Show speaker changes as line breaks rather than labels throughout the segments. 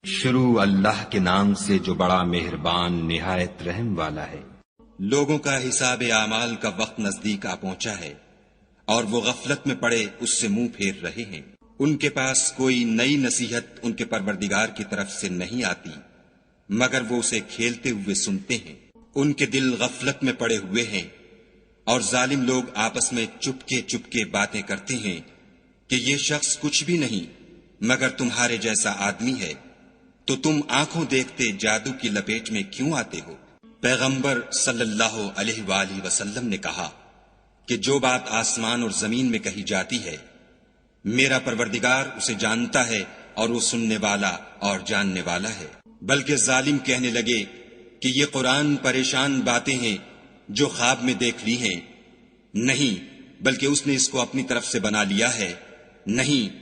شروع اللہ کے نام سے جو بڑا مہربان نہایت رحم والا ہے۔
لوگوں کا حساب اعمال کا وقت نزدیک آ پہنچا ہے اور وہ غفلت میں پڑے اس سے منہ پھیر رہے ہیں۔ ان کے پاس کوئی نئی نصیحت ان کے پروردگار کی طرف سے نہیں آتی مگر وہ اسے کھیلتے ہوئے سنتے ہیں۔ ان کے دل غفلت میں پڑے ہوئے ہیں اور ظالم لوگ آپس میں چپکے باتیں کرتے ہیں کہ یہ شخص کچھ بھی نہیں مگر تمہارے جیسا آدمی ہے، تو تم آنکھوں دیکھتے جادو کی لپیٹ میں کیوں آتے ہو؟ پیغمبر صلی اللہ علیہ وآلہ وسلم نے کہا کہ جو بات آسمان اور زمین میں کہی جاتی ہے میرا پروردگار اسے جانتا ہے اور وہ سننے والا اور جاننے والا ہے۔ بلکہ ظالم کہنے لگے کہ یہ قرآن پریشان باتیں ہیں جو خواب میں دیکھ لی ہیں، نہیں بلکہ اس نے اس کو اپنی طرف سے بنا لیا ہے، نہیں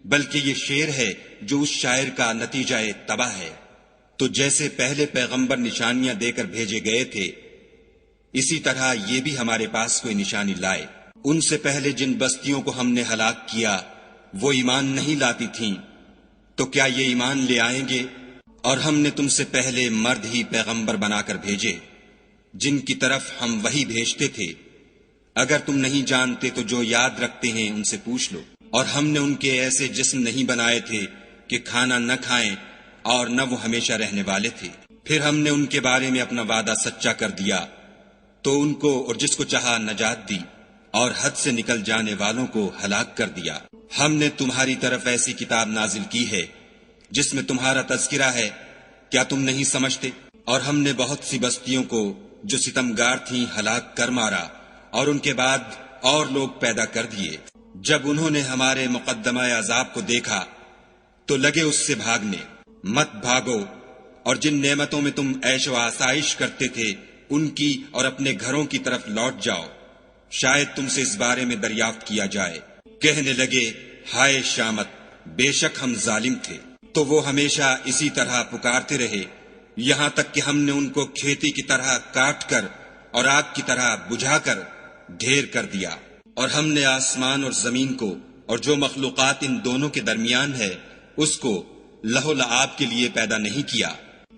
بلکہ یہ شعر ہے جو اس شاعر کا نتیجہ تباہ ہے۔ تو جیسے پہلے پیغمبر نشانیاں دے کر بھیجے گئے تھے اسی طرح یہ بھی ہمارے پاس کوئی نشانی لائے۔ ان سے پہلے جن بستیوں کو ہم نے ہلاک کیا وہ ایمان نہیں لاتی تھیں، تو کیا یہ ایمان لے آئیں گے؟ اور ہم نے تم سے پہلے مرد ہی پیغمبر بنا کر بھیجے جن کی طرف ہم وحی بھیجتے تھے۔ اگر تم نہیں جانتے تو جو یاد رکھتے ہیں ان سے پوچھ لو۔ اور ہم نے ان کے ایسے جسم نہیں بنائے تھے کہ کھانا نہ کھائیں اور نہ وہ ہمیشہ رہنے والے تھے۔ پھر ہم نے ان کے بارے میں اپنا وعدہ سچا کر دیا تو ان کو اور جس کو چاہا نجات دی اور حد سے نکل جانے والوں کو ہلاک کر دیا۔ ہم نے تمہاری طرف ایسی کتاب نازل کی ہے جس میں تمہارا تذکرہ ہے، کیا تم نہیں سمجھتے؟ اور ہم نے بہت سی بستیوں کو جو ستمگار تھیں ہلاک کر مارا اور ان کے بعد اور لوگ پیدا کر دیے۔ جب انہوں نے ہمارے مقدمہ عذاب کو دیکھا تو لگے اس سے بھاگنے۔ مت بھاگو اور جن نعمتوں میں تم عیش و آسائش کرتے تھے ان کی اور اپنے گھروں کی طرف لوٹ جاؤ، شاید تم سے اس بارے میں دریافت کیا جائے۔ کہنے لگے ہائے شامت، بے شک ہم ظالم تھے۔ تو وہ ہمیشہ اسی طرح پکارتے رہے یہاں تک کہ ہم نے ان کو کھیتی کی طرح کاٹ کر اور آگ کی طرح بجھا کر ڈھیر کر دیا۔ اور ہم نے آسمان اور زمین کو اور جو مخلوقات ان دونوں کے درمیان ہے اس کو لہو و لعاب کے لیے پیدا نہیں کیا۔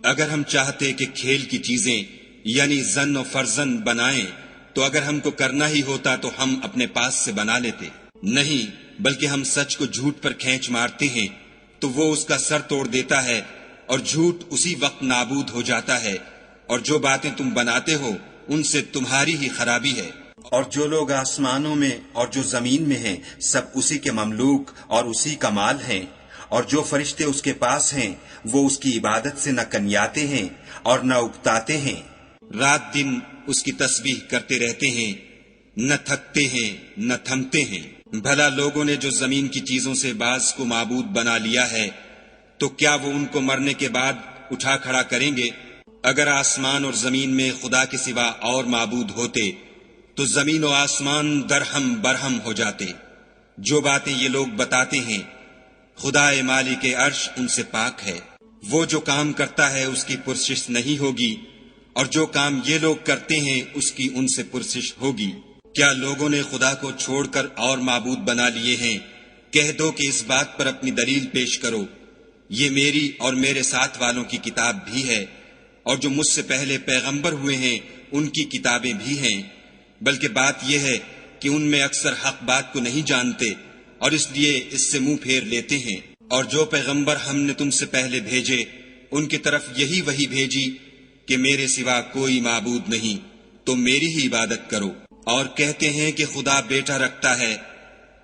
اگر ہم چاہتے کہ کھیل کی چیزیں یعنی زن و فرزند بنائیں تو اگر ہم کو کرنا ہی ہوتا تو ہم اپنے پاس سے بنا لیتے، نہیں بلکہ ہم سچ کو جھوٹ پر کھینچ مارتے ہیں تو وہ اس کا سر توڑ دیتا ہے اور جھوٹ اسی وقت نابود ہو جاتا ہے، اور جو باتیں تم بناتے ہو ان سے تمہاری ہی خرابی ہے۔ اور جو لوگ آسمانوں میں اور جو زمین میں ہیں سب اسی کے مملوک اور اسی کا مال ہیں، اور جو فرشتے اس کے پاس ہیں وہ اس کی عبادت سے نہ کنیاتے ہیں اور نہ اکتاتے ہیں، رات دن اس کی تسبیح کرتے رہتے ہیں، نہ تھکتے ہیں نہ تھمتے ہیں۔ بھلا لوگوں نے جو زمین کی چیزوں سے بعض کو معبود بنا لیا ہے تو کیا وہ ان کو مرنے کے بعد اٹھا کھڑا کریں گے؟ اگر آسمان اور زمین میں خدا کے سوا اور معبود ہوتے تو زمین و آسمان درہم برہم ہو جاتے۔ جو باتیں یہ لوگ بتاتے ہیں خدا مالک عرش ان سے پاک ہے۔ وہ جو کام کرتا ہے اس کی پرسش نہیں ہوگی اور جو کام یہ لوگ کرتے ہیں اس کی ان سے پرسش ہوگی۔ کیا لوگوں نے خدا کو چھوڑ کر اور معبود بنا لیے ہیں؟ کہہ دو کہ اس بات پر اپنی دلیل پیش کرو، یہ میری اور میرے ساتھ والوں کی کتاب بھی ہے اور جو مجھ سے پہلے پیغمبر ہوئے ہیں ان کی کتابیں بھی ہیں، بلکہ بات یہ ہے کہ ان میں اکثر حق بات کو نہیں جانتے اور اس لیے اس سے منہ پھیر لیتے ہیں۔ اور جو پیغمبر ہم نے تم سے پہلے بھیجے ان کی طرف یہی وحی بھیجی کہ میرے سوا کوئی معبود نہیں تو میری ہی عبادت کرو۔ اور کہتے ہیں کہ خدا بیٹا رکھتا ہے،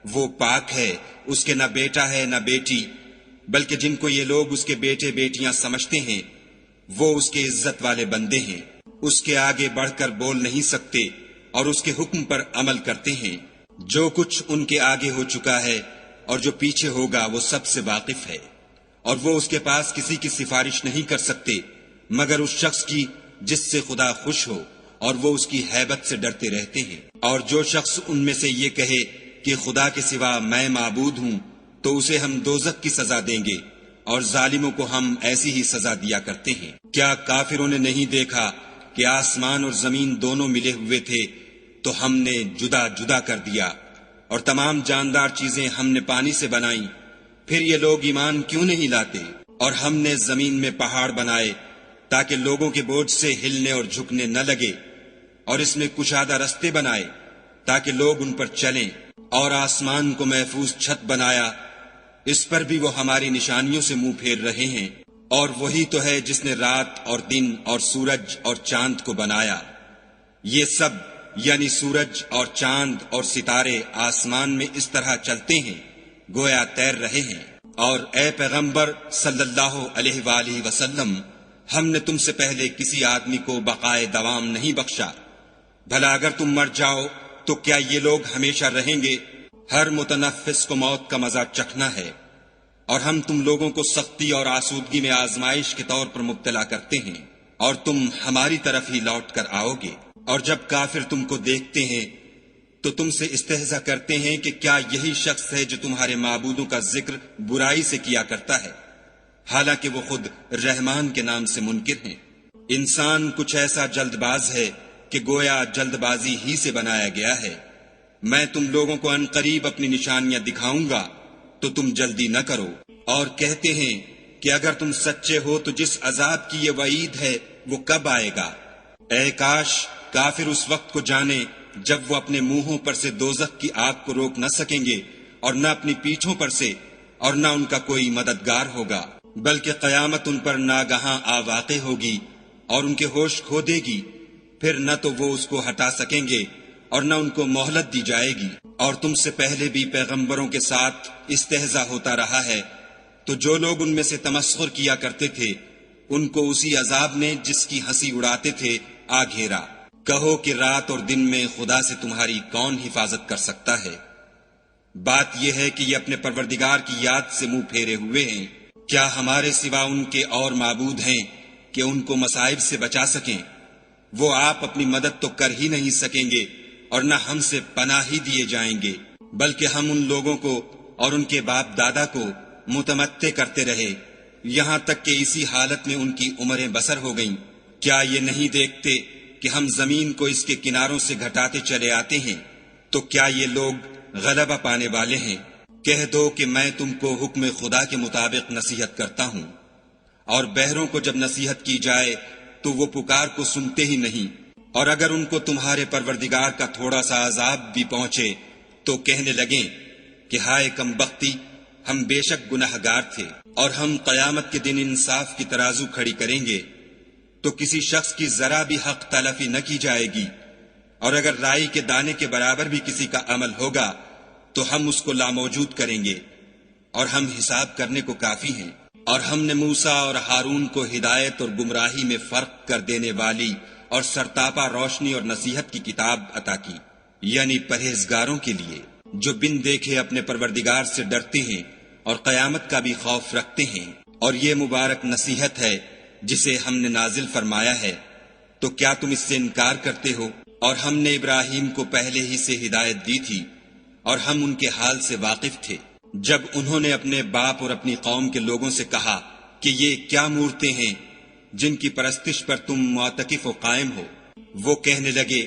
وہ پاک ہے، اس کے نہ بیٹا ہے نہ بیٹی، بلکہ جن کو یہ لوگ اس کے بیٹے بیٹیاں سمجھتے ہیں وہ اس کے عزت والے بندے ہیں، اس کے آگے بڑھ کر بول نہیں سکتے اور اس کے حکم پر عمل کرتے ہیں۔ جو کچھ ان کے آگے ہو چکا ہے اور جو پیچھے ہوگا وہ سب سے واقف ہے، اور وہ اس کے پاس کسی کی سفارش نہیں کر سکتے مگر اس شخص کی جس سے خدا خوش ہو، اور وہ اس کی ہیبت سے ڈرتے رہتے ہیں۔ اور جو شخص ان میں سے یہ کہے کہ خدا کے سوا میں معبود ہوں تو اسے ہم دوزخ کی سزا دیں گے، اور ظالموں کو ہم ایسی ہی سزا دیا کرتے ہیں۔ کیا کافروں نے نہیں دیکھا کہ آسمان اور زمین دونوں ملے ہوئے تھے تو ہم نے جدا جدا کر دیا، اور تمام جاندار چیزیں ہم نے پانی سے بنائیں، پھر یہ لوگ ایمان کیوں نہیں لاتے؟ اور ہم نے زمین میں پہاڑ بنائے تاکہ لوگوں کے بوجھ سے ہلنے اور جھکنے نہ لگے، اور اس میں کشادہ رستے بنائے تاکہ لوگ ان پر چلیں، اور آسمان کو محفوظ چھت بنایا، اس پر بھی وہ ہماری نشانیوں سے منہ پھیر رہے ہیں۔ اور وہی تو ہے جس نے رات اور دن اور سورج اور چاند کو بنایا۔ یہ سب یعنی سورج اور چاند اور ستارے آسمان میں اس طرح چلتے ہیں گویا تیر رہے ہیں۔ اور اے پیغمبر صلی اللہ علیہ وآلہ وسلم، ہم نے تم سے پہلے کسی آدمی کو بقائے دوام نہیں بخشا، بھلا اگر تم مر جاؤ تو کیا یہ لوگ ہمیشہ رہیں گے؟ ہر متنفس کو موت کا مزہ چکھنا ہے، اور ہم تم لوگوں کو سختی اور آسودگی میں آزمائش کے طور پر مبتلا کرتے ہیں، اور تم ہماری طرف ہی لوٹ کر آؤ گے۔ اور جب کافر تم کو دیکھتے ہیں تو تم سے استہزا کرتے ہیں کہ کیا یہی شخص ہے جو تمہارے معبودوں کا ذکر برائی سے کیا کرتا ہے، حالانکہ وہ خود رحمان کے نام سے منکر ہیں۔ انسان کچھ ایسا جلد باز ہے کہ گویا جلد بازی ہی سے بنایا گیا ہے۔ میں تم لوگوں کو عنقریب اپنی نشانیاں دکھاؤں گا تو تم جلدی نہ کرو۔ اور کہتے ہیں کہ اگر تم سچے ہو تو جس عذاب کی یہ وعید ہے وہ کب آئے گا؟ اے کاش کافر اس وقت کو جانے جب وہ اپنے منہوں پر سے دوزخ کی آگ کو روک نہ سکیں گے، اور نہ اپنی پیٹھوں پر سے، اور نہ ان کا کوئی مددگار ہوگا، بلکہ قیامت ان پر ناگہاں آ واقع ہوگی اور ان کے ہوش کھو دے گی، پھر نہ تو وہ اس کو ہٹا سکیں گے اور نہ ان کو مہلت دی جائے گی۔ اور تم سے پہلے بھی پیغمبروں کے ساتھ استہزا ہوتا رہا ہے، تو جو لوگ ان میں سے تمسخر کیا کرتے تھے ان کو اسی عذاب نے جس کی ہنسی اڑاتے تھے آ گھیرا۔ کہو کہ رات اور دن میں خدا سے تمہاری کون حفاظت کر سکتا ہے؟ بات یہ ہے کہ یہ اپنے پروردگار کی یاد سے منہ پھیرے ہوئے ہیں۔ کیا ہمارے سوا ان کے اور معبود ہیں کہ ان کو مصائب سے بچا سکیں؟ وہ آپ اپنی مدد تو کر ہی نہیں سکیں گے، اور نہ ہم سے پناہ ہی دیے جائیں گے، بلکہ ہم ان لوگوں کو اور ان کے باپ دادا کو متمتع کرتے رہے یہاں تک کہ اسی حالت میں ان کی عمریں بسر ہو گئیں۔ کیا یہ نہیں دیکھتے کہ ہم زمین کو اس کے کناروں سے گھٹاتے چلے آتے ہیں؟ تو کیا یہ لوگ غلبہ پانے والے ہیں؟ کہہ دو کہ میں تم کو حکم خدا کے مطابق نصیحت کرتا ہوں، اور بہروں کو جب نصیحت کی جائے تو وہ پکار کو سنتے ہی نہیں، اور اگر ان کو تمہارے پروردگار کا تھوڑا سا عذاب بھی پہنچے تو کہنے لگیں کہ ہائے کم بختی، ہم بے شک گناہگار تھے۔ اور ہم قیامت کے دن انصاف کی ترازو کھڑی کریں گے تو کسی شخص کی ذرا بھی حق تلفی نہ کی جائے گی، اور اگر رائی کے دانے کے برابر بھی کسی کا عمل ہوگا تو ہم اس کو لاموجود کریں گے، اور ہم حساب کرنے کو کافی ہیں۔ اور ہم نے موسیٰ اور ہارون کو ہدایت اور گمراہی میں فرق کر دینے والی اور سرتاپا روشنی اور نصیحت کی کتاب عطا کی، یعنی پرہیزگاروں کے لیے جو بن دیکھے اپنے پروردگار سے ڈرتے ہیں اور قیامت کا بھی خوف رکھتے ہیں۔ اور یہ مبارک نصیحت ہے جسے ہم نے نازل فرمایا ہے، تو کیا تم اس سے انکار کرتے ہو؟ اور ہم نے ابراہیم کو پہلے ہی سے ہدایت دی تھی، اور ہم ان کے حال سے واقف تھے جب انہوں نے اپنے باپ اور اپنی قوم کے لوگوں سے کہا کہ یہ کیا مورتیں ہیں جن کی پرستش پر تم معتکف و قائم ہو؟ وہ کہنے لگے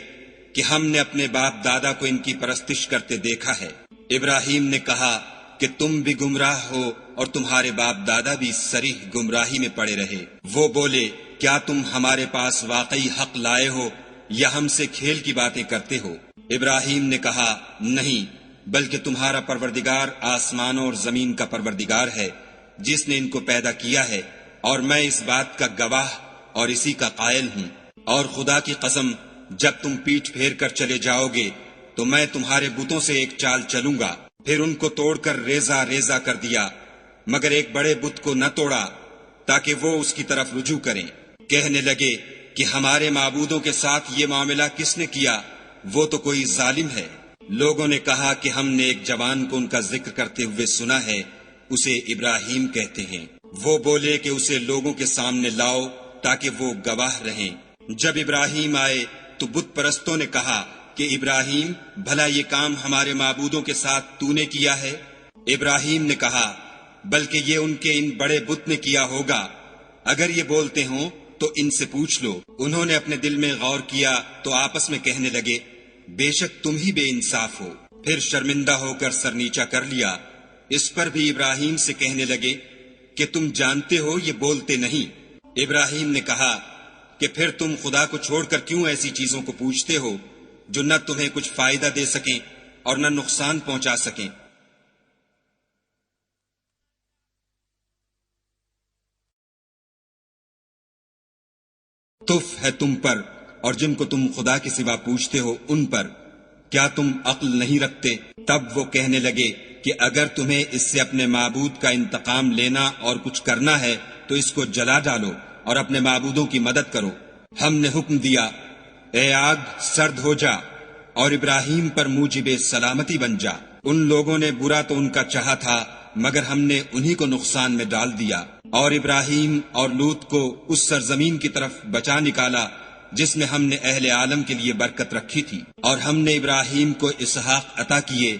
کہ ہم نے اپنے باپ دادا کو ان کی پرستش کرتے دیکھا ہے۔ ابراہیم نے کہا کہ تم بھی گمراہ ہو اور تمہارے باپ دادا بھی صریح گمراہی میں پڑے رہے۔ وہ بولے کیا تم ہمارے پاس واقعی حق لائے ہو یا ہم سے کھیل کی باتیں کرتے ہو؟ ابراہیم نے کہا نہیں، بلکہ تمہارا پروردگار آسمانوں اور زمین کا پروردگار ہے جس نے ان کو پیدا کیا ہے، اور میں اس بات کا گواہ اور اسی کا قائل ہوں۔ اور خدا کی قسم جب تم پیٹھ پھیر کر چلے جاؤ گے تو میں تمہارے بتوں سے ایک چال چلوں گا۔ پھر ان کو توڑ کر ریزہ ریزہ کر دیا، مگر ایک بڑے بت کو نہ توڑا تاکہ وہ اس کی طرف رجوع کریں۔ کہنے لگے کہ ہمارے معبودوں کے ساتھ یہ معاملہ کس نے کیا؟ وہ تو کوئی ظالم ہے۔ لوگوں نے کہا کہ ہم نے ایک جوان کو ان کا ذکر کرتے ہوئے سنا ہے، اسے ابراہیم کہتے ہیں۔ وہ بولے کہ اسے لوگوں کے سامنے لاؤ تاکہ وہ گواہ رہیں۔ جب ابراہیم آئے تو بت پرستوں نے کہا کہ ابراہیم بھلا یہ کام ہمارے معبودوں کے ساتھ تو نے کیا ہے؟ ابراہیم نے کہا بلکہ یہ ان کے ان بڑے بت نے کیا ہوگا، اگر یہ بولتے ہوں تو ان سے پوچھ لو۔ انہوں نے اپنے دل میں غور کیا تو آپس میں کہنے لگے بے شک تم ہی بے انصاف ہو۔ پھر شرمندہ ہو کر سر نیچا کر لیا۔ اس پر بھی ابراہیم سے کہنے لگے کہ تم جانتے ہو یہ بولتے نہیں۔ ابراہیم نے کہا کہ پھر تم خدا کو چھوڑ کر کیوں ایسی چیزوں کو پوچھتے ہو جو نہ تمہیں کچھ فائدہ دے سکیں اور نہ نقصان پہنچا سکیں؟ تف ہے تم پر اور جن کو تم خدا کے سوا پوچھتے ہو ان پر، کیا تم عقل نہیں رکھتے؟ تب وہ کہنے لگے کہ اگر تمہیں اس سے اپنے معبود کا انتقام لینا اور کچھ کرنا ہے تو اس کو جلا ڈالو اور اپنے معبودوں کی مدد کرو۔ ہم نے حکم دیا، اے آگ سرد ہو جا اور ابراہیم پر موجب سلامتی بن جا۔ ان لوگوں نے برا تو ان کا چاہا تھا مگر ہم نے انہی کو نقصان میں ڈال دیا، اور ابراہیم اور لوط کو اس سرزمین کی طرف بچا نکالا جس میں ہم نے اہل عالم کے لیے برکت رکھی تھی، اور ہم نے ابراہیم کو اسحاق عطا کیے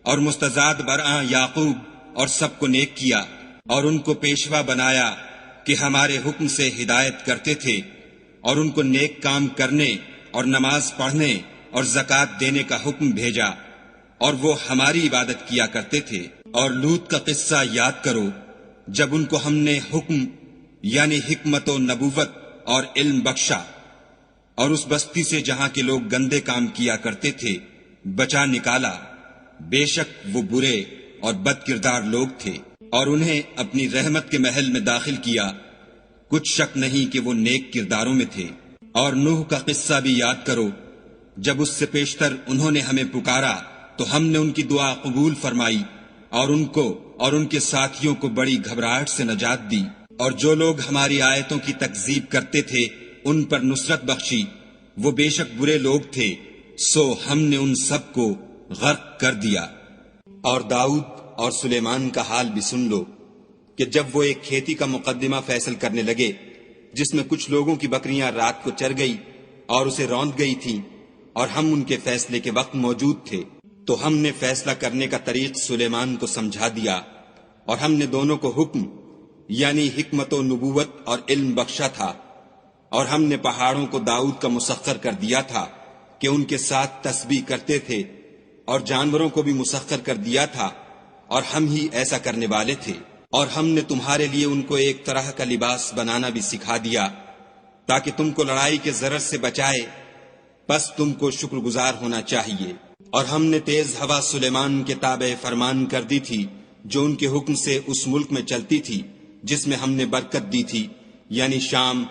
اور مستزاد برآں یعقوب اور سب کو نیک کیا، اور ان کو پیشوا بنایا کہ ہمارے حکم سے ہدایت کرتے تھے، اور ان کو نیک کام کرنے اور نماز پڑھنے اور زکوٰۃ دینے کا حکم بھیجا، اور وہ ہماری عبادت کیا کرتے تھے۔ اور لوط کا قصہ یاد کرو جب ان کو ہم نے حکم یعنی حکمت و نبوت اور علم بخشا، اور اس بستی سے جہاں کے لوگ گندے کام کیا کرتے تھے بچا نکالا۔ بے شک وہ برے اور بد کردار لوگ تھے، اور انہیں اپنی رحمت کے محل میں داخل کیا، کچھ شک نہیں کہ وہ نیک کرداروں میں تھے۔ اور نوح کا قصہ بھی یاد کرو جب اس سے پیشتر انہوں نے ہمیں پکارا تو ہم نے ان کی دعا قبول فرمائی، اور ان کو اور ان کے ساتھیوں کو بڑی گھبراہٹ سے نجات دی، اور جو لوگ ہماری آیتوں کی تکذیب کرتے تھے ان پر نصرت بخشی، وہ بے شک برے لوگ تھے، سو ہم نے ان سب کو غرق کر دیا۔ اور داؤد اور سلیمان کا حال بھی سن لو کہ جب وہ ایک کھیتی کا مقدمہ فیصل کرنے لگے جس میں کچھ لوگوں کی بکریاں رات کو چر گئی اور اسے روند گئی تھیں، اور ہم ان کے فیصلے کے وقت موجود تھے، تو ہم نے فیصلہ کرنے کا طریق سلیمان کو سمجھا دیا، اور ہم نے دونوں کو حکم یعنی حکمت و نبوت اور علم بخشا تھا، اور ہم نے پہاڑوں کو داؤد کا مسخر کر دیا تھا کہ ان کے ساتھ تسبیح کرتے تھے، اور جانوروں کو بھی مسخر کر دیا تھا، اور ہم ہی ایسا کرنے والے تھے۔ اور ہم نے تمہارے لیے ان کو ایک طرح کا لباس بنانا بھی سکھا دیا تاکہ تم کو لڑائی کے ضرر سے بچائے، پس تم کو شکر گزار ہونا چاہیے۔ اور ہم نے تیز ہوا سلیمان کے تابع فرمان کر دی تھی جو ان کے حکم سے اس ملک میں چلتی تھی جس میں ہم نے برکت دی تھی یعنی شام،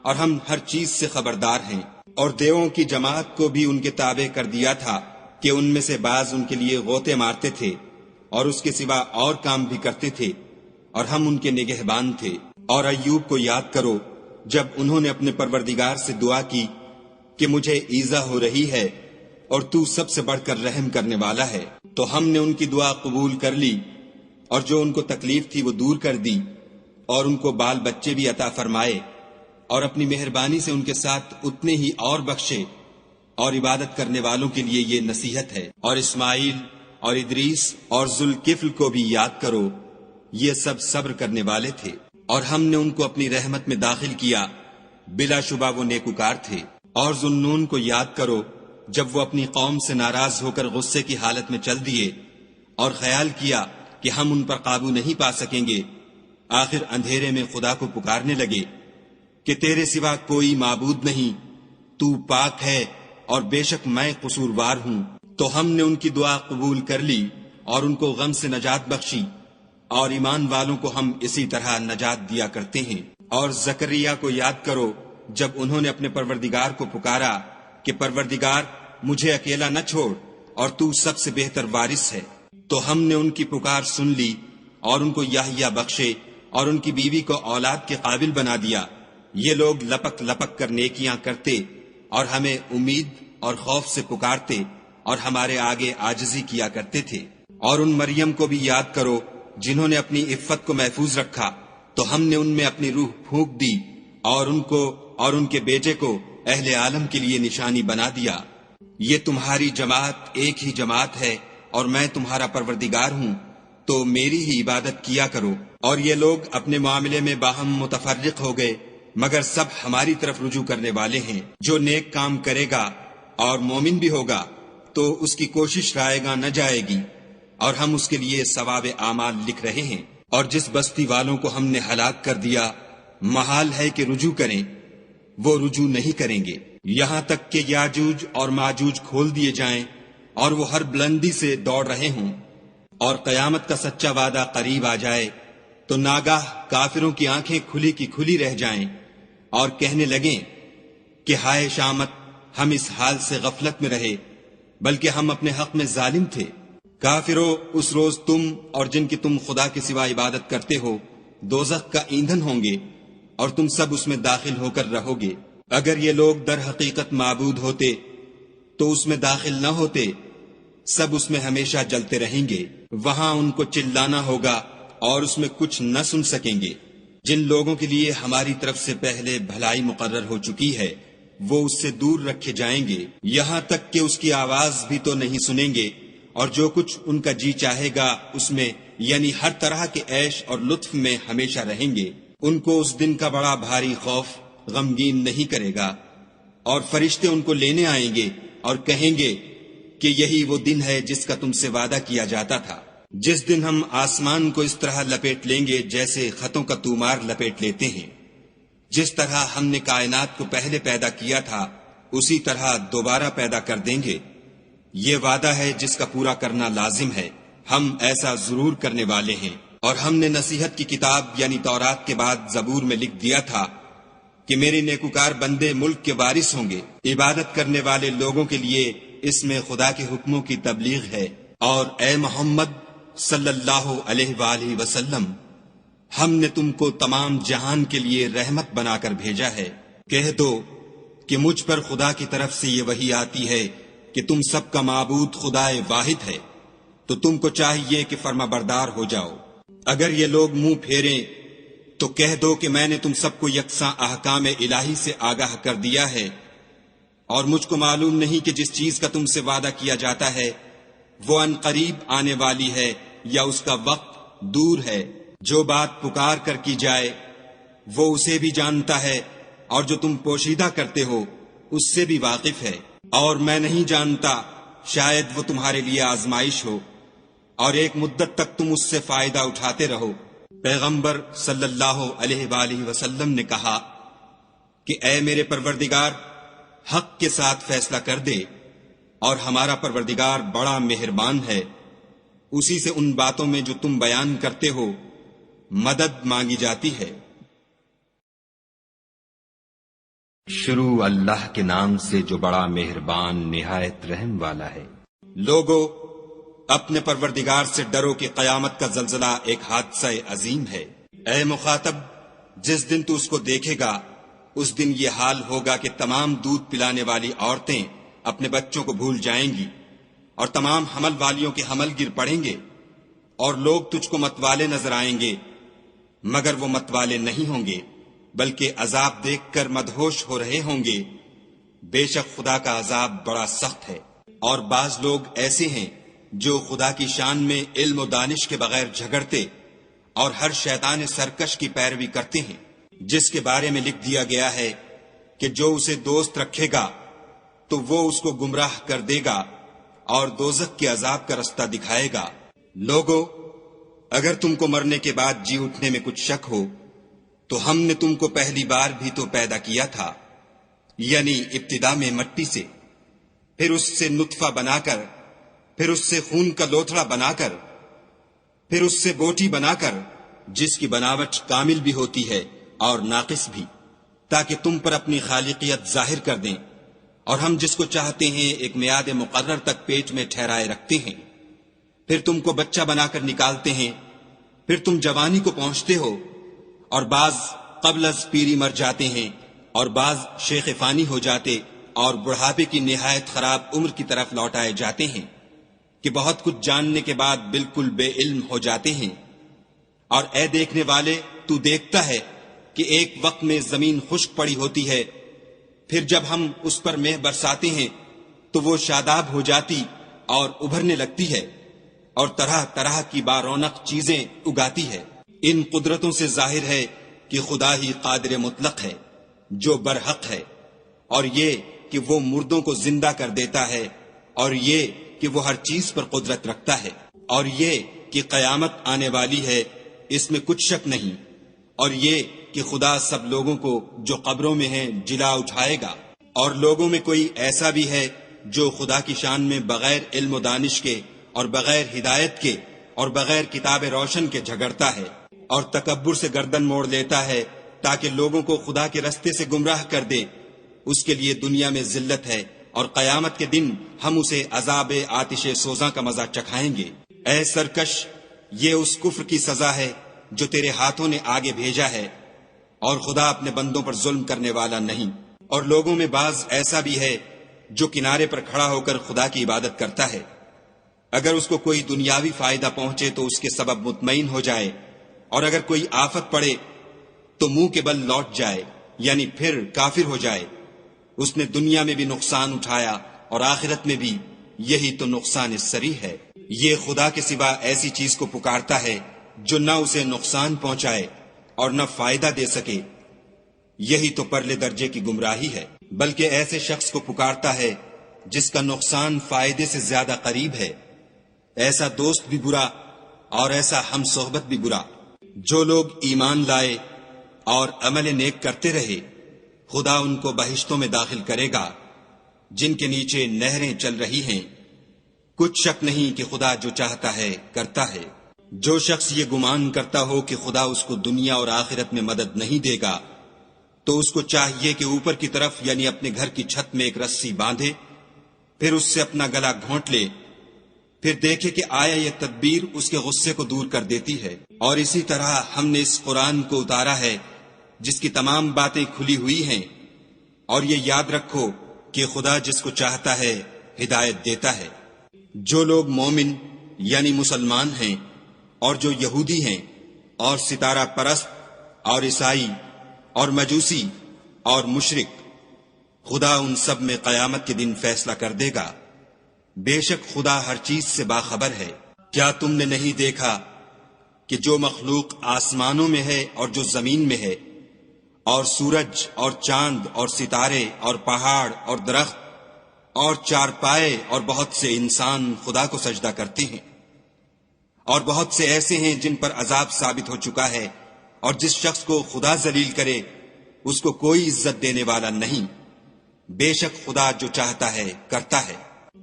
اور ہم ہر چیز سے خبردار ہیں۔ اور دیووں کی جماعت کو بھی ان کے تابع کر دیا تھا کہ ان میں سے بعض ان کے لیے غوطے مارتے تھے اور اس کے سوا اور کام بھی کرتے تھے، اور ہم ان کے نگہبان تھے۔ اور ایوب کو یاد کرو جب انہوں نے اپنے پروردگار سے دعا کی کہ مجھے ایذا ہو رہی ہے اور تو سب سے بڑھ کر رحم کرنے والا ہے، تو ہم نے ان کی دعا قبول کر لی، اور جو ان کو تکلیف تھی وہ دور کر دی، اور ان کو بال بچے بھی عطا فرمائے، اور اپنی مہربانی سے ان کے ساتھ اتنے ہی اور بخشے۔ اور عبادت کرنے والوں کے لیے یہ نصیحت ہے۔ اور اسماعیل اور ادریس اور ذوالکفل کو بھی یاد کرو، یہ سب صبر کرنے والے تھے، اور ہم نے ان کو اپنی رحمت میں داخل کیا، بلا شبہ وہ نیکوکار تھے۔ اور ذوالنون کو یاد کرو جب وہ اپنی قوم سے ناراض ہو کر غصے کی حالت میں چل دیے اور خیال کیا کہ ہم ان پر قابو نہیں پا سکیں گے، آخر اندھیرے میں خدا کو پکارنے لگے کہ تیرے سوا کوئی معبود نہیں، تو پاک ہے اور بے شک میں قصوروار ہوں۔ تو ہم نے ان کی دعا قبول کر لی اور ان کو غم سے نجات بخشی، اور ایمان والوں کو ہم اسی طرح نجات دیا کرتے ہیں۔ اور زکریا کو یاد کرو جب انہوں نے اپنے پروردگار کو پکارا کہ پروردگار مجھے اکیلا نہ چھوڑ اور تو سب سے بہتر وارث ہے، تو ہم نے ان کی پکار سن لی اور ان کو یحییٰ بخشے اور ان کی بیوی کو اولاد کے قابل بنا دیا۔ یہ لوگ لپک لپک کر نیکیاں کرتے اور ہمیں امید اور خوف سے پکارتے اور ہمارے آگے عاجزی کیا کرتے تھے۔ اور ان مریم کو بھی یاد کرو جنہوں نے اپنی عفت کو محفوظ رکھا، تو ہم نے ان میں اپنی روح پھونک دی اور ان کو اور ان کے بیٹے کو اہل عالم کے لیے نشانی بنا دیا۔ یہ تمہاری جماعت ایک ہی جماعت ہے اور میں تمہارا پروردگار ہوں، تو میری ہی عبادت کیا کرو۔ اور یہ لوگ اپنے معاملے میں باہم متفرق ہو گئے، مگر سب ہماری طرف رجوع کرنے والے ہیں۔ جو نیک کام کرے گا اور مومن بھی ہوگا تو اس کی کوشش رائے گاں نہ جائے گی، اور ہم اس کے لیے ثواب اعمال لکھ رہے ہیں۔ اور جس بستی والوں کو ہم نے ہلاک کر دیا محال ہے کہ رجوع کریں، وہ رجوع نہیں کریں گے یہاں تک کہ یاجوج اور ماجوج کھول دیے جائیں اور وہ ہر بلندی سے دوڑ رہے ہوں، اور قیامت کا سچا وعدہ قریب آ جائے تو ناگاہ کافروں کی آنکھیں کھلی کی کھلی رہ جائیں اور کہنے لگیں کہ ہائے شامت، ہم اس حال سے غفلت میں رہے بلکہ ہم اپنے حق میں ظالم تھے۔ کافروں، اس روز تم اور جن کی تم خدا کے سوا عبادت کرتے ہو دوزخ کا ایندھن ہوں گے اور تم سب اس میں داخل ہو کر رہو گے۔ اگر یہ لوگ در حقیقت معبود ہوتے تو اس میں داخل نہ ہوتے، سب اس میں ہمیشہ جلتے رہیں گے، وہاں ان کو چلانا ہوگا اور اس میں کچھ نہ سن سکیں گے۔ جن لوگوں کے لیے ہماری طرف سے پہلے بھلائی مقرر ہو چکی ہے وہ اس سے دور رکھے جائیں گے، یہاں تک کہ اس کی آواز بھی تو نہیں سنیں گے، اور جو کچھ ان کا جی چاہے گا اس میں یعنی ہر طرح کے عیش اور لطف میں ہمیشہ رہیں گے۔ ان کو اس دن کا بڑا بھاری خوف غمگین نہیں کرے گا، اور فرشتے ان کو لینے آئیں گے اور کہیں گے کہ یہی وہ دن ہے جس کا تم سے وعدہ کیا جاتا تھا، جس دن ہم آسمان کو اس طرح لپیٹ لیں گے جیسے خطوں کا تومار لپیٹ لیتے ہیں۔ جس طرح ہم نے کائنات کو پہلے پیدا کیا تھا اسی طرح دوبارہ پیدا کر دیں گے، یہ وعدہ ہے جس کا پورا کرنا لازم ہے، ہم ایسا ضرور کرنے والے ہیں۔ اور ہم نے نصیحت کی کتاب یعنی تورات کے بعد زبور میں لکھ دیا تھا کہ میرے نیکوکار بندے ملک کے وارث ہوں گے، عبادت کرنے والے لوگوں کے لیے اس میں خدا کے حکموں کی تبلیغ ہے۔ اور اے محمد صلی اللہ علیہ وآلہ وسلم، ہم نے تم کو تمام جہان کے لیے رحمت بنا کر بھیجا ہے۔ کہہ دو کہ مجھ پر خدا کی طرف سے یہ وحی آتی ہے کہ تم سب کا معبود خدا واحد ہے، تو تم کو چاہیے کہ فرما بردار ہو جاؤ۔ اگر یہ لوگ منہ پھیریں تو کہہ دو کہ میں نے تم سب کو یکساں احکام الہی سے آگاہ کر دیا ہے، اور مجھ کو معلوم نہیں کہ جس چیز کا تم سے وعدہ کیا جاتا ہے وہ ان قریب آنے والی ہے یا اس کا وقت دور ہے۔ جو بات پکار کر کی جائے وہ اسے بھی جانتا ہے، اور جو تم پوشیدہ کرتے ہو اس سے بھی واقف ہے۔ اور میں نہیں جانتا، شاید وہ تمہارے لیے آزمائش ہو اور ایک مدت تک تم اس سے فائدہ اٹھاتے رہو۔ پیغمبر صلی اللہ علیہ وآلہ وسلم نے کہا کہ اے میرے پروردگار، حق کے ساتھ فیصلہ کر دے، اور ہمارا پروردگار بڑا مہربان ہے، اسی سے ان باتوں میں جو تم بیان کرتے ہو مدد مانگی جاتی ہے۔
شروع اللہ کے نام سے جو بڑا مہربان نہایت رحم والا ہے۔
لوگو، اپنے پروردگار سے ڈرو کہ قیامت کا زلزلہ ایک حادثہ عظیم ہے۔ اے مخاطب، جس دن تو اس کو دیکھے گا اس دن یہ حال ہوگا کہ تمام دودھ پلانے والی عورتیں اپنے بچوں کو بھول جائیں گی، اور تمام حمل والیوں کے حمل گر پڑیں گے، اور لوگ تجھ کو متوالے نظر آئیں گے، مگر وہ متوالے نہیں ہوں گے بلکہ عذاب دیکھ کر مدہوش ہو رہے ہوں گے۔ بے شک خدا کا عذاب بڑا سخت ہے۔ اور بعض لوگ ایسے ہیں جو خدا کی شان میں علم و دانش کے بغیر جھگڑتے اور ہر شیطان سرکش کی پیروی کرتے ہیں، جس کے بارے میں لکھ دیا گیا ہے کہ جو اسے دوست رکھے گا تو وہ اس کو گمراہ کر دے گا اور دوزخ کے عذاب کا رستہ دکھائے گا۔ لوگو، اگر تم کو مرنے کے بعد جی اٹھنے میں کچھ شک ہو تو ہم نے تم کو پہلی بار بھی تو پیدا کیا تھا، یعنی ابتدا میں مٹی سے، پھر اس سے نطفہ بنا کر، پھر اس سے خون کا لوتھڑا بنا کر، پھر اس سے بوٹی بنا کر، جس کی بناوٹ کامل بھی ہوتی ہے اور ناقص بھی، تاکہ تم پر اپنی خالقیت ظاہر کر دیں۔ اور ہم جس کو چاہتے ہیں ایک میعاد مقرر تک پیٹ میں ٹھہرائے رکھتے ہیں، پھر تم کو بچہ بنا کر نکالتے ہیں، پھر تم جوانی کو پہنچتے ہو، اور بعض قبل از پیری مر جاتے ہیں، اور بعض شیخ فانی ہو جاتے اور بڑھاپے کی نہایت خراب عمر کی طرف لوٹائے جاتے ہیں کہ بہت کچھ جاننے کے بعد بالکل بے علم ہو جاتے ہیں۔ اور اے دیکھنے والے، تو دیکھتا ہے کہ ایک وقت میں زمین خشک پڑی ہوتی ہے، پھر جب ہم اس پر مہ برساتے ہیں تو وہ شاداب ہو جاتی اور ابھرنے لگتی ہے، اور طرح طرح کی بارونق چیزیں اگاتی ہے۔ ان قدرتوں سے ظاہر ہے کہ خدا ہی قادر مطلق ہے جو برحق ہے، اور یہ کہ وہ مردوں کو زندہ کر دیتا ہے، اور یہ کہ وہ ہر چیز پر قدرت رکھتا ہے، اور یہ کہ قیامت آنے والی ہے اس میں کچھ شک نہیں، اور یہ کہ خدا سب لوگوں کو جو قبروں میں ہیں جلا اٹھائے گا، اور لوگوں میں کوئی ایسا بھی ہے جو خدا کی شان میں بغیر علم و دانش کے اور بغیر ہدایت کے اور بغیر کتاب روشن کے جھگڑتا ہے اور تکبر سے گردن موڑ لیتا ہے تاکہ لوگوں کو خدا کے رستے سے گمراہ کر دے، اس کے لیے دنیا میں ذلت ہے اور قیامت کے دن ہم اسے عذاب آتش سوزاں کا مزہ چکھائیں گے۔ اے سرکش، یہ اس کفر کی سزا ہے جو تیرے ہاتھوں نے آگے بھیجا ہے، اور خدا اپنے بندوں پر ظلم کرنے والا نہیں۔ اور لوگوں میں بعض ایسا بھی ہے جو کنارے پر کھڑا ہو کر خدا کی عبادت کرتا ہے، اگر اس کو کوئی دنیاوی فائدہ پہنچے تو اس کے سبب مطمئن ہو جائے، اور اگر کوئی آفت پڑے تو منہ کے بل لوٹ جائے، یعنی پھر کافر ہو جائے۔ اس نے دنیا میں بھی نقصان اٹھایا اور آخرت میں بھی، یہی تو نقصان صریح ہے۔ یہ خدا کے سوا ایسی چیز کو پکارتا ہے جو نہ اسے نقصان پہنچائے اور نہ فائدہ دے سکے، یہی تو پرلے درجے کی گمراہی ہے۔ بلکہ ایسے شخص کو پکارتا ہے جس کا نقصان فائدے سے زیادہ قریب ہے، ایسا دوست بھی برا اور ایسا ہم صحبت بھی برا۔ جو لوگ ایمان لائے اور عمل نیک کرتے رہے، خدا ان کو بہشتوں میں داخل کرے گا جن کے نیچے نہریں چل رہی ہیں۔ کچھ شک نہیں کہ خدا جو چاہتا ہے کرتا ہے۔ جو شخص یہ گمان کرتا ہو کہ خدا اس کو دنیا اور آخرت میں مدد نہیں دے گا، تو اس کو چاہیے کہ اوپر کی طرف یعنی اپنے گھر کی چھت میں ایک رسی باندھے، پھر اس سے اپنا گلا گھونٹ لے، پھر دیکھے کہ آیا یہ تدبیر اس کے غصے کو دور کر دیتی ہے۔ اور اسی طرح ہم نے اس قرآن کو اتارا ہے جس کی تمام باتیں کھلی ہوئی ہیں، اور یہ یاد رکھو کہ خدا جس کو چاہتا ہے ہدایت دیتا ہے۔ جو لوگ مومن یعنی مسلمان ہیں اور جو یہودی ہیں اور ستارہ پرست اور عیسائی اور مجوسی اور مشرک، خدا ان سب میں قیامت کے دن فیصلہ کر دے گا۔ بے شک خدا ہر چیز سے باخبر ہے۔ کیا تم نے نہیں دیکھا کہ جو مخلوق آسمانوں میں ہے اور جو زمین میں ہے، اور سورج اور چاند اور ستارے اور پہاڑ اور درخت اور چارپائے اور بہت سے انسان خدا کو سجدہ کرتے ہیں، اور بہت سے ایسے ہیں جن پر عذاب ثابت ہو چکا ہے، اور جس شخص کو خدا ذلیل کرے اس کو کوئی عزت دینے والا نہیں۔ بے شک خدا جو چاہتا ہے کرتا ہے۔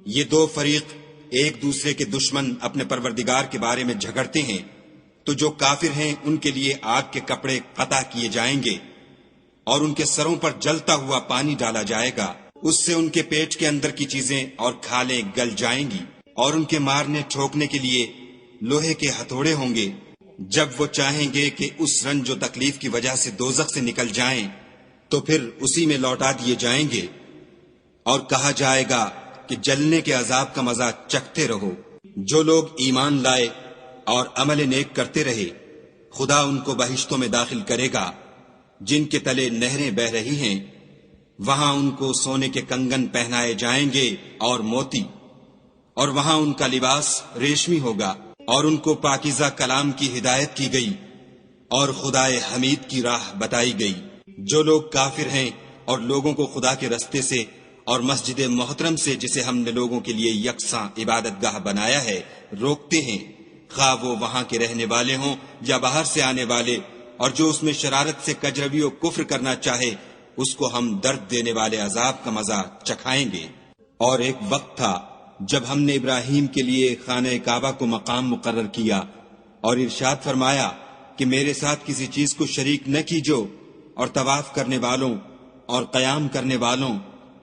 یہ دو فریق ایک دوسرے کے دشمن اپنے پروردگار کے بارے میں جھگڑتے ہیں، تو جو کافر ہیں ان کے لیے آگ کے کپڑے قطع کیے جائیں گے اور ان کے سروں پر جلتا ہوا پانی ڈالا جائے گا، اس سے ان کے پیٹ کے اندر کی چیزیں اور کھالیں گل جائیں گی، اور ان کے مارنے ٹھوکنے کے لیے لوہے کے ہتھوڑے ہوں گے۔ جب وہ چاہیں گے کہ اس رنج و تکلیف کی وجہ سے دوزخ سے نکل جائیں تو پھر اسی میں لوٹا دیے جائیں گے، اور کہا جائے گا کہ جلنے کے عذاب کا مزہ چکھتے رہو۔ جو لوگ ایمان لائے اور عمل نیک کرتے رہے، خدا ان کو بہشتوں میں داخل کرے گا جن کے تلے نہریں بہ رہی ہیں، وہاں ان کو سونے کے کنگن پہنائے جائیں گے اور موتی، اور وہاں ان کا لباس ریشمی ہوگا، اور ان کو پاکیزہ کلام کی ہدایت کی گئی اور خدائے حمید کی راہ بتائی گئی۔ جو لوگ کافر ہیں اور لوگوں کو خدا کے رستے سے اور مسجد محترم سے جسے ہم نے لوگوں کے لیے یکساں عبادت گاہ بنایا ہے روکتے ہیں، خواہ وہ وہاں کے رہنے والے ہوں یا باہر سے آنے والے، اور جو اس میں شرارت سے کجروی و کفر کرنا چاہے اس کو ہم درد دینے والے عذاب کا مزہ چکھائیں گے۔ اور ایک وقت تھا جب ہم نے ابراہیم کے لیے خانہ کعبہ کو مقام مقرر کیا اور ارشاد فرمایا کہ میرے ساتھ کسی چیز کو شریک نہ کیجو، اور طواف کرنے والوں اور قیام کرنے والوں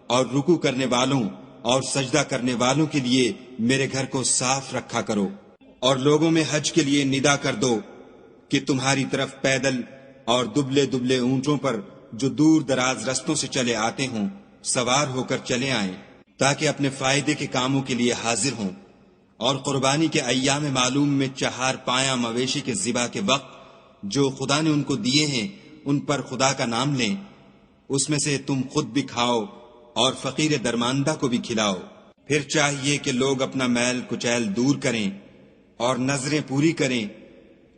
اور رکوع کرنے والوں اور سجدہ کرنے والوں کے لیے میرے گھر کو صاف رکھا کرو، اور لوگوں میں حج کے لیے ندا کر دو کہ تمہاری طرف پیدل اور دبلے دبلے اونٹوں پر جو دور دراز رستوں سے چلے آتے ہوں سوار ہو کر چلے آئیں، تاکہ اپنے فائدے کے کاموں کے لیے حاضر ہوں، اور قربانی کے ایام معلوم میں 4 پایہ مویشی کے ذبح کے وقت جو خدا نے ان کو دیے ہیں ان پر خدا کا نام لیں، اس میں سے تم خود بھی کھاؤ اور فقیر درماندہ کو بھی کھلاؤ۔ پھر چاہیے کہ لوگ اپنا میل کچیل دور کریں اور نظریں پوری کریں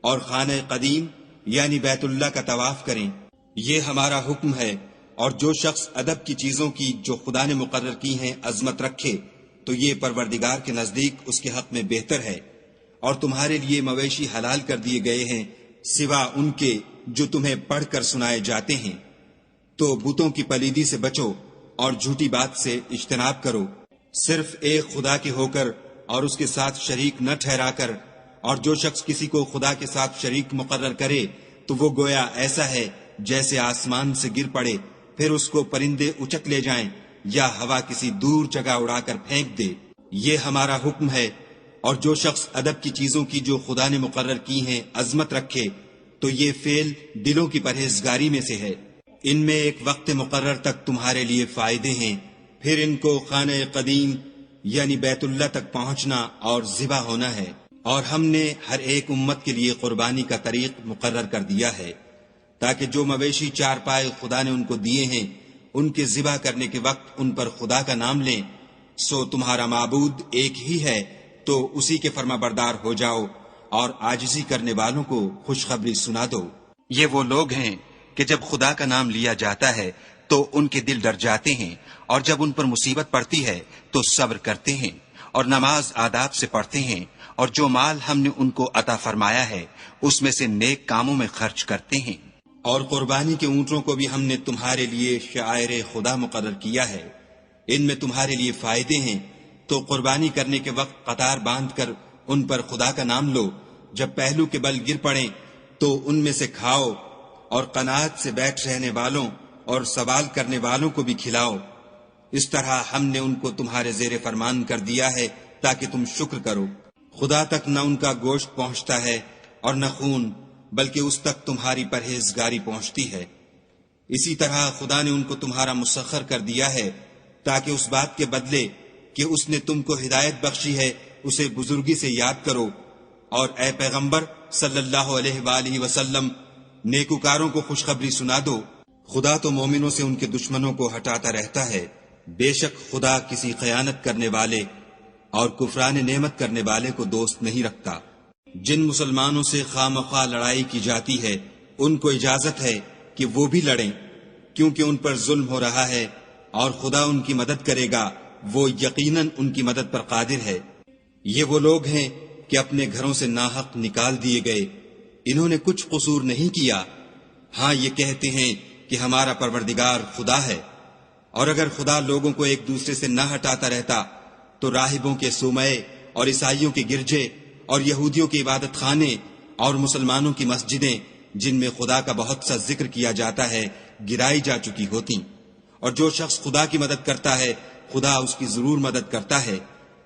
اور خانہ قدیم یعنی بیت اللہ کا طواف کریں، یہ ہمارا حکم ہے۔ اور جو شخص ادب کی چیزوں کی جو خدا نے مقرر کی ہیں عظمت رکھے تو یہ پروردگار کے نزدیک اس کے حق میں بہتر ہے۔ اور تمہارے لیے مویشی حلال کر دیے گئے ہیں سوا ان کے جو تمہیں پڑھ کر سنائے جاتے ہیں، تو بتوں کی پلیدی سے بچو اور جھوٹی بات سے اجتناب کرو، صرف ایک خدا کے ہو کر اور اس کے ساتھ شریک نہ ٹھہرا کر، اور جو شخص کسی کو خدا کے ساتھ شریک مقرر کرے تو وہ گویا ایسا ہے جیسے آسمان سے گر پڑے پھر اس کو پرندے اچک لے جائیں یا ہوا کسی دور جگہ اڑا کر پھینک دے۔ یہ ہمارا حکم ہے، اور جو شخص ادب کی چیزوں کی جو خدا نے مقرر کی ہیں عظمت رکھے تو یہ فعل دلوں کی پرہیزگاری میں سے ہے۔ ان میں ایک وقت مقرر تک تمہارے لیے فائدے ہیں، پھر ان کو خانہ قدیم یعنی بیت اللہ تک پہنچنا اور ذبح ہونا ہے، اور ہم نے ہر ایک امت کے لیے قربانی کا طریق مقرر کر دیا ہے تاکہ جو مویشی چار پائے خدا نے ان کو دیے ہیں ان کے ذبح کرنے کے وقت ان پر خدا کا نام لیں۔ سو تمہارا معبود ایک ہی ہے تو اسی کے فرما بردار ہو جاؤ اور عاجزی کرنے والوں کو خوشخبری سنا دو۔ یہ وہ لوگ ہیں کہ جب خدا کا نام لیا جاتا ہے تو ان کے دل ڈر جاتے ہیں، اور جب ان پر مصیبت پڑتی ہے تو صبر کرتے ہیں اور نماز آداب سے پڑھتے ہیں، اور جو مال ہم نے ان کو عطا فرمایا ہے اس میں سے نیک کاموں میں خرچ کرتے ہیں۔ اور قربانی کے اونٹوں کو بھی ہم نے تمہارے لیے شعائر خدا مقرر کیا ہے، ان میں تمہارے لیے فائدے ہیں، تو قربانی کرنے کے وقت قطار باندھ کر ان پر خدا کا نام لو، جب پہلو کے بل گر پڑیں تو ان میں سے کھاؤ، اور قناعت سے بیٹھ رہنے والوں اور سوال کرنے والوں کو بھی کھلاؤ۔ اس طرح ہم نے ان کو تمہارے زیر فرمان کر دیا ہے تاکہ تم شکر کرو۔ خدا تک نہ ان کا گوشت پہنچتا ہے اور نہ خون، بلکہ اس تک تمہاری پرہیزگاری پہنچتی ہے۔ اسی طرح خدا نے ان کو تمہارا مسخر کر دیا ہے تاکہ اس بات کے بدلے کہ اس نے تم کو ہدایت بخشی ہے اسے بزرگی سے یاد کرو، اور اے پیغمبر صلی اللہ علیہ وآلہ وسلم نیکوکاروں کو خوشخبری سنا دو۔ خدا تو مومنوں سے ان کے دشمنوں کو ہٹاتا رہتا ہے، بے شک خدا کسی خیانت کرنے والے اور کفران نعمت کرنے والے کو دوست نہیں رکھتا۔ جن مسلمانوں سے خواہ مخواہ لڑائی کی جاتی ہے ان کو اجازت ہے کہ وہ بھی لڑیں، کیونکہ ان پر ظلم ہو رہا ہے، اور خدا ان کی مدد کرے گا، وہ یقیناً ان کی مدد پر قادر ہے۔ یہ وہ لوگ ہیں کہ اپنے گھروں سے ناحق نکال دیے گئے، انہوں نے کچھ قصور نہیں کیا، ہاں یہ کہتے ہیں کہ ہمارا پروردگار خدا ہے۔ اور اگر خدا لوگوں کو ایک دوسرے سے نہ ہٹاتا رہتا تو راہبوں کے صومعے اور عیسائیوں کے گرجے اور یہودیوں کے عبادت خانے اور مسلمانوں کی مسجدیں جن میں خدا کا بہت سا ذکر کیا جاتا ہے گرائی جا چکی ہوتی۔ اور جو شخص خدا کی مدد کرتا ہے خدا اس کی ضرور مدد کرتا ہے،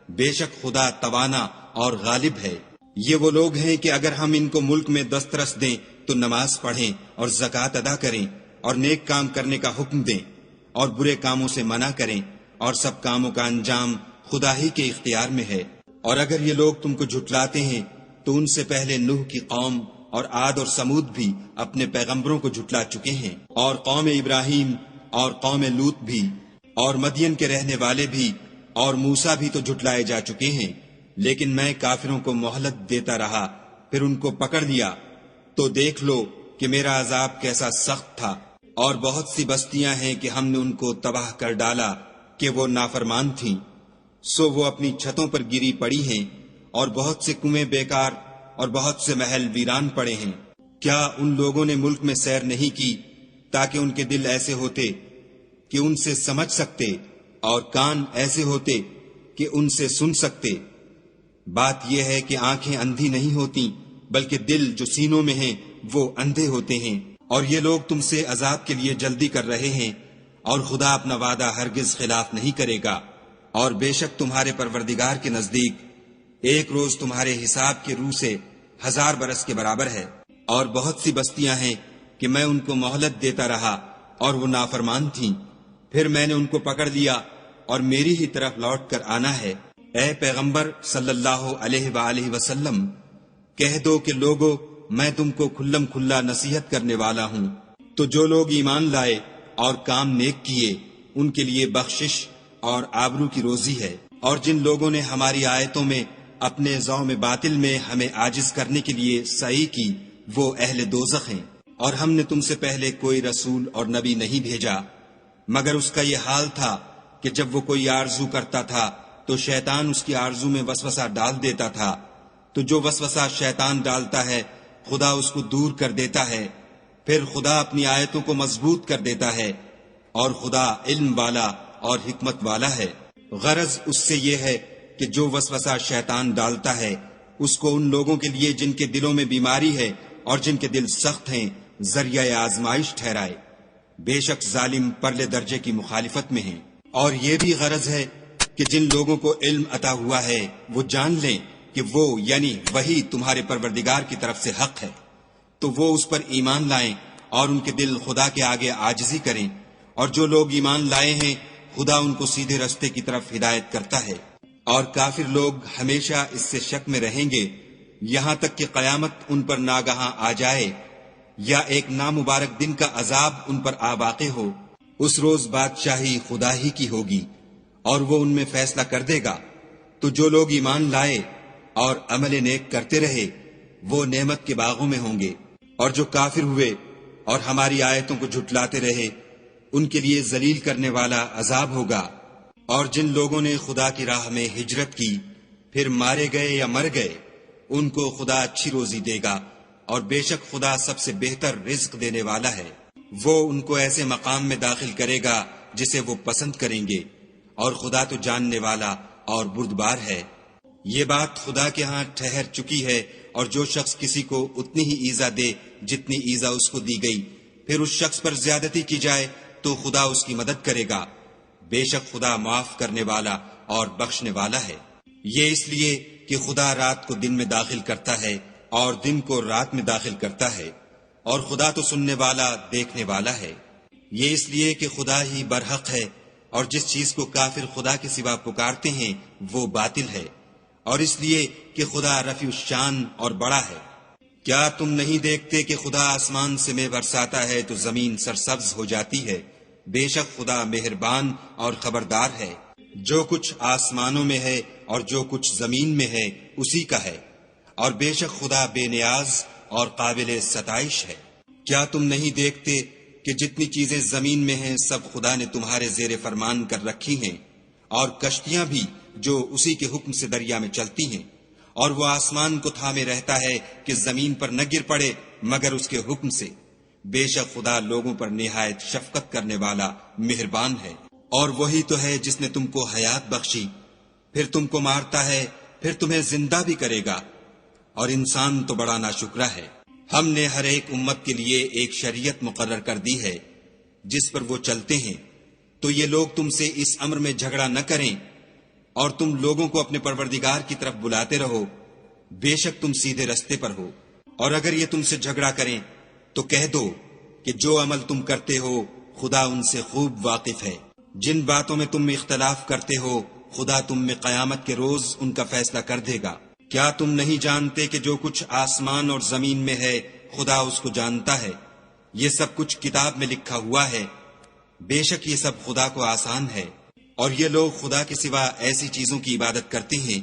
بے شک خدا توانا اور غالب ہے۔ یہ وہ لوگ ہیں کہ اگر ہم ان کو ملک میں دسترس دیں تو نماز پڑھیں اور زکوٰۃ ادا کریں اور نیک کام کرنے کا حکم دیں اور برے کاموں سے منع کریں، اور سب کاموں کا انجام خدا ہی کے اختیار میں ہے۔ اور اگر یہ لوگ تم کو جھٹلاتے ہیں تو ان سے پہلے نوح کی قوم اور عاد اور سمود بھی اپنے پیغمبروں کو جھٹلا چکے ہیں، اور قوم ابراہیم اور قوم لوط بھی، اور مدین کے رہنے والے بھی، اور موسیٰ بھی تو جھٹلائے جا چکے ہیں، لیکن میں کافروں کو مہلت دیتا رہا، پھر ان کو پکڑ لیا، تو دیکھ لو کہ میرا عذاب کیسا سخت تھا۔ اور بہت سی بستیاں ہیں کہ ہم نے ان کو تباہ کر ڈالا کہ وہ نافرمان تھیں، سو وہ اپنی چھتوں پر گری پڑی ہیں، اور بہت سے کنویں بیکار اور بہت سے محل ویران پڑے ہیں۔ کیا ان لوگوں نے ملک میں سیر نہیں کی تاکہ ان کے دل ایسے ہوتے کہ ان سے سمجھ سکتے اور کان ایسے ہوتے کہ ان سے سن سکتے؟ بات یہ ہے کہ آنکھیں اندھی نہیں ہوتی بلکہ دل جو سینوں میں ہیں وہ اندھے ہوتے ہیں۔ اور یہ لوگ تم سے عذاب کے لیے جلدی کر رہے ہیں، اور خدا اپنا وعدہ ہرگز خلاف نہیں کرے گا۔ اور بے شک تمہارے پروردگار کے نزدیک ایک روز تمہارے حساب کے روح سے 1000 برس کے برابر ہے۔ اور بہت سی بستیاں ہیں کہ میں ان کو مہلت دیتا رہا اور وہ نافرمان تھیں، پھر میں نے ان کو پکڑ لیا اور میری ہی طرف لوٹ کر آنا ہے۔ اے پیغمبر صلی اللہ علیہ وآلہ وسلم کہہ دو کہ لوگو میں تم کو کھلم کھلا نصیحت کرنے والا ہوں، تو جو لوگ ایمان لائے اور کام نیک کیے ان کے لیے بخشش اور آبرو کی روزی ہے۔ اور جن لوگوں نے ہماری آیتوں میں اپنے ذوم باطل میں ہمیں عاجز کرنے کے لیے سعی کی وہ اہل دوزخ ہیں۔ اور ہم نے تم سے پہلے کوئی رسول اور نبی نہیں بھیجا مگر اس کا یہ حال تھا کہ جب وہ کوئی آرزو کرتا تھا تو شیطان اس کی آرزو میں وسوسہ ڈال دیتا تھا، تو جو وسوسہ شیطان ڈالتا ہے خدا اس کو دور کر دیتا ہے، پھر خدا اپنی آیتوں کو مضبوط کر دیتا ہے، اور خدا علم والا اور حکمت والا ہے۔ غرض اس سے یہ ہے کہ جو وسوسہ شیطان ڈالتا ہے اس کو ان لوگوں کے لیے جن کے دلوں میں بیماری ہے اور جن کے دل سخت ہیں ذریعہ آزمائش ٹھہرائے۔ بے شک ظالم پرلے درجے کی مخالفت میں ہیں۔ اور یہ بھی غرض ہے کہ جن لوگوں کو علم عطا ہوا ہے وہ جان لیں کہ وہ یعنی وہی تمہارے پروردگار کی طرف سے حق ہے، تو وہ اس پر ایمان لائیں اور ان کے دل خدا کے آگے عاجزی کریں، اور جو لوگ ایمان لائے ہیں خدا ان کو سیدھے رستے کی طرف ہدایت کرتا ہے۔ اور کافر لوگ ہمیشہ اس سے شک میں رہیں گے یہاں تک کہ قیامت ان پر ناگہاں آ جائے یا ایک نامبارک دن کا عذاب ان پر آ واقع ہو۔ اس روز بادشاہی خدا ہی کی ہوگی اور وہ ان میں فیصلہ کر دے گا۔ تو جو لوگ ایمان لائے اور عمل نیک کرتے رہے وہ نعمت کے باغوں میں ہوں گے، اور جو کافر ہوئے اور ہماری آیتوں کو جھٹلاتے رہے ان کے لیے ذلیل کرنے والا عذاب ہوگا۔ اور جن لوگوں نے خدا کی راہ میں ہجرت کی پھر مارے گئے یا مر گئے ان کو خدا اچھی روزی دے گا، اور بے شک خدا سب سے بہتر رزق دینے والا ہے۔ وہ ان کو ایسے مقام میں داخل کرے گا جسے وہ پسند کریں گے، اور خدا تو جاننے والا اور بردبار ہے۔ یہ بات خدا کے ہاں ٹھہر چکی ہے، اور جو شخص کسی کو اتنی ہی ایذا دے جتنی ایذا اس کو دی گئی پھر اس شخص پر زیادتی کی جائے تو خدا اس کی مدد کرے گا۔ بے شک خدا معاف کرنے والا اور بخشنے والا ہے۔ یہ اس لیے کہ خدا رات کو دن میں داخل کرتا ہے اور دن کو رات میں داخل کرتا ہے، اور خدا تو سننے والا دیکھنے والا ہے۔ یہ اس لیے کہ خدا ہی برحق ہے، اور جس چیز کو کافر خدا کے سوا پکارتے ہیں وہ باطل ہے، اور اس لیے کہ خدا رفیع الشان اور بڑا ہے۔ کیا تم نہیں دیکھتے کہ خدا آسمان سے مے برساتا ہے تو زمین سرسبز ہو جاتی ہے؟ بے شک خدا مہربان اور خبردار ہے۔ جو کچھ آسمانوں میں ہے اور جو کچھ زمین میں ہے اسی کا ہے، اور بے شک خدا بے نیاز اور قابل ستائش ہے۔ کیا تم نہیں دیکھتے کہ جتنی چیزیں زمین میں ہیں سب خدا نے تمہارے زیر فرمان کر رکھی ہیں، اور کشتیاں بھی جو اسی کے حکم سے دریا میں چلتی ہیں، اور وہ آسمان کو تھامے رہتا ہے کہ زمین پر نہ گر پڑے مگر اس کے حکم سے۔ بے شک خدا لوگوں پر نہایت شفقت کرنے والا مہربان ہے۔ اور وہی تو ہے جس نے تم کو حیات بخشی، پھر تم کو مارتا ہے، پھر تمہیں زندہ بھی کرے گا، اور انسان تو بڑا ناشکرا ہے۔ ہم نے ہر ایک امت کے لیے ایک شریعت مقرر کر دی ہے جس پر وہ چلتے ہیں، تو یہ لوگ تم سے اس امر میں جھگڑا نہ کریں، اور تم لوگوں کو اپنے پروردگار کی طرف بلاتے رہو، بے شک تم سیدھے رستے پر ہو۔ اور اگر یہ تم سے جھگڑا کریں تو کہہ دو کہ جو عمل تم کرتے ہو خدا ان سے خوب واقف ہے۔ جن باتوں میں تم اختلاف کرتے ہو خدا تم میں قیامت کے روز ان کا فیصلہ کر دے گا۔ کیا تم نہیں جانتے کہ جو کچھ آسمان اور زمین میں ہے خدا اس کو جانتا ہے؟ یہ سب کچھ کتاب میں لکھا ہوا ہے۔ بے شک یہ سب خدا کو آسان ہے۔ اور یہ لوگ خدا کے سوا ایسی چیزوں کی عبادت کرتے ہیں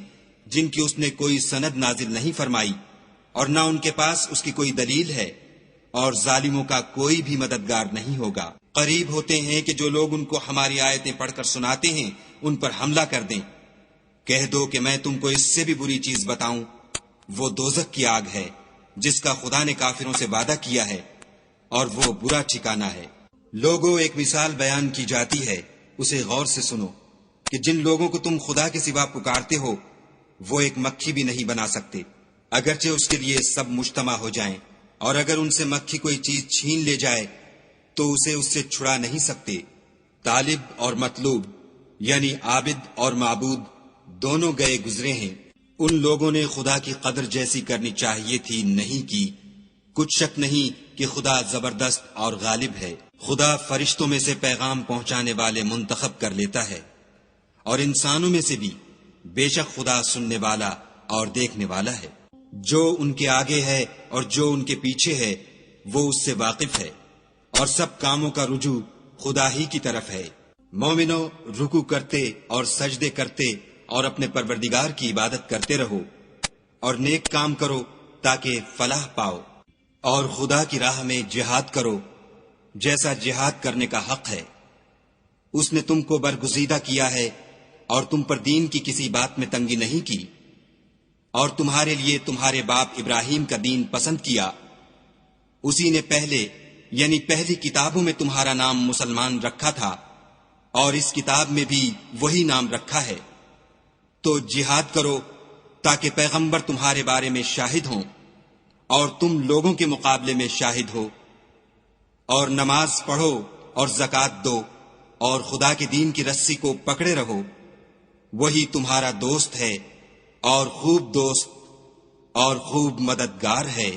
جن کی اس نے کوئی سند نازل نہیں فرمائی، اور نہ ان کے پاس اس کی کوئی دلیل ہے، اور ظالموں کا کوئی بھی مددگار نہیں ہوگا۔ قریب ہوتے ہیں کہ جو لوگ ان کو ہماری آیتیں پڑھ کر سناتے ہیں ان پر حملہ کر دیں۔ کہہ دو کہ میں تم کو اس سے بھی بری چیز بتاؤں، وہ دوزخ کی آگ ہے جس کا خدا نے کافروں سے وعدہ کیا ہے، اور وہ برا ٹھکانہ ہے۔ لوگوں ایک مثال بیان کی جاتی ہے، اسے غور سے سنو کہ جن لوگوں کو تم خدا کے سوا پکارتے ہو وہ ایک مکھی بھی نہیں بنا سکتے، اگرچہ اس کے لیے سب مجتمع ہو جائیں، اور اگر ان سے مکھی کوئی چیز چھین لے جائے تو اسے اس سے چھڑا نہیں سکتے۔ طالب اور مطلوب یعنی عابد اور معبود دونوں گئے گزرے ہیں۔ ان لوگوں نے خدا کی قدر جیسی کرنی چاہیے تھی نہیں کی۔ کچھ شک نہیں کہ خدا زبردست اور غالب ہے۔ خدا فرشتوں میں سے پیغام پہنچانے والے منتخب کر لیتا ہے، اور انسانوں میں سے بھی، بے شک خدا سننے والا اور دیکھنے والا ہے۔ جو ان کے آگے ہے اور جو ان کے پیچھے ہے وہ اس سے واقف ہے، اور سب کاموں کا رجوع خدا ہی کی طرف ہے۔ مومنو، رکوع کرتے اور سجدے کرتے اور اپنے پروردگار کی عبادت کرتے رہو، اور نیک کام کرو تاکہ فلاح پاؤ، اور خدا کی راہ میں جہاد کرو جیسا جہاد کرنے کا حق ہے۔ اس نے تم کو برگزیدہ کیا ہے اور تم پر دین کی کسی بات میں تنگی نہیں کی۔ اور تمہارے لیے تمہارے باپ ابراہیم کا دین پسند کیا، اسی نے پہلے یعنی پہلی کتابوں میں تمہارا نام مسلمان رکھا تھا، اور اس کتاب میں بھی وہی نام رکھا ہے۔ تو جہاد کرو تاکہ پیغمبر تمہارے بارے میں شاہد ہوں اور تم لوگوں کے مقابلے میں شاہد ہو، اور نماز پڑھو اور زکوٰۃ دو اور خدا کے دین کی رسی کو پکڑے رہو، وہی تمہارا دوست ہے اور خوب دوست اور خوب مددگار ہے۔